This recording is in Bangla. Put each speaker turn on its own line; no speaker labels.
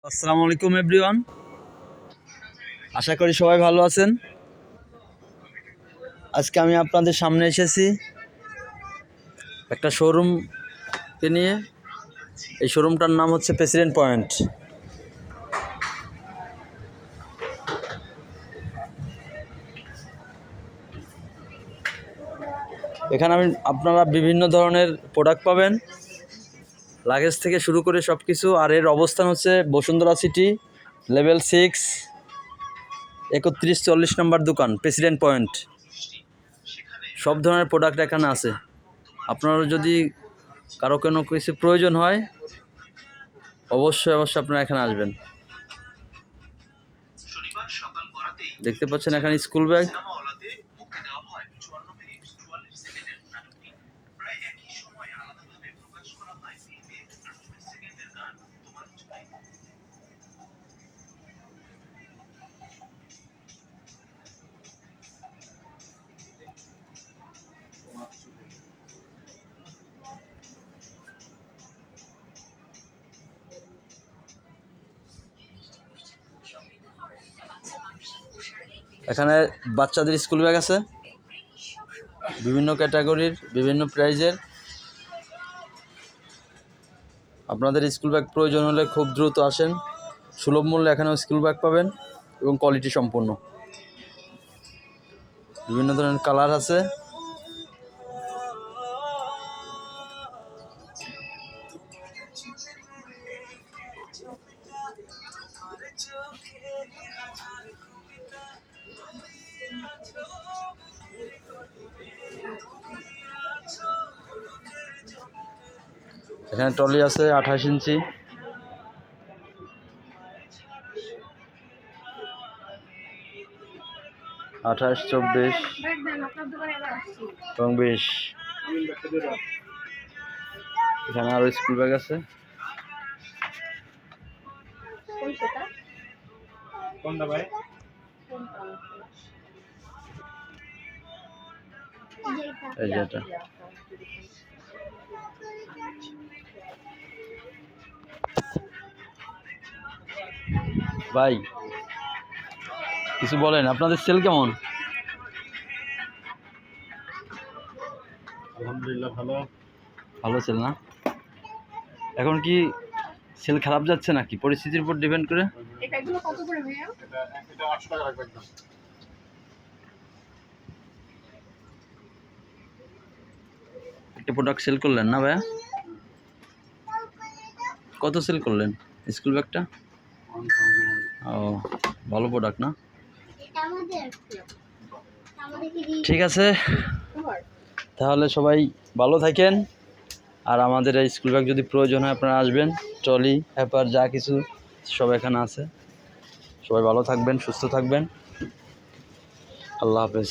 আসসালামু আলাইকুম এভরিওয়ান, আশা করি সবাই ভালো আছেন। আজকে আমি আপনাদের সামনে এসেছি একটা শোরুমকে নিয়ে। এই শোরুমটার নাম হচ্ছে প্রেসিডেন্ট পয়েন্ট। এখানে আপনারা বিভিন্ন ধরনের প্রোডাক্ট পাবেন, লাগেজ থেকে শুরু করে সব কিছু। আর এর অবস্থান হচ্ছে বসুন্ধরা সিটি, লেভেল 6, 3140 নম্বর দোকান, প্রেসিডেন্ট পয়েন্ট। সব ধরনের প্রোডাক্ট এখানে আছে। আপনারা যদি কারো কোনো কিছু প্রয়োজন হয় অবশ্যই আপনারা এখানে আসবেন। দেখতে পাচ্ছেন এখানে স্কুল ব্যাগ, এখানে বাচ্চাদের স্কুল ব্যাগ আছে বিভিন্ন ক্যাটাগরির, বিভিন্ন প্রাইজের। আপনাদের স্কুল ব্যাগ প্রয়োজন হলে খুব দ্রুত আসেন। সুলভ মূল্যে এখানেও স্কুল ব্যাগ পাবেন এবং কোয়ালিটি সম্পন্ন। বিভিন্ন ধরনের কালার আছে। এখানে ট্রলি আছে 28 ইঞ্চি, আঠাশ, 24 এবং 20। এখানে আরো স্কুল ব্যাগ আছে। এই যেটা ভাই, কিছু বলেন, আপনাদের সেল কেমন?
আলহামদুলিল্লাহ
ভালো সেল না? এখন কি সেল খারাপ যাচ্ছে নাকি পরিস্থিতির উপর ডিপেন্ড করে?
এগুলো কত করে ভাইয়া? এটা 800 টাকা রাখবেন।
একটা প্রোডাক্ট সেল করলেন না ভাইয়া? কত সেল করলেন স্কুল ব্যাগটা? ও, ভালো প্রোডাক্ট না? ঠিক আছে, তাহলে সবাই ভালো থাকেন। আর আমাদের এই স্কুল ব্যাগ যদি প্রয়োজন হয় আপনারা আসবেন। ট্রলি, হ্যাপার, যা কিছু সব এখানে আছে। সবাই ভালো থাকবেন, সুস্থ থাকবেন। আল্লাহ হাফেজ।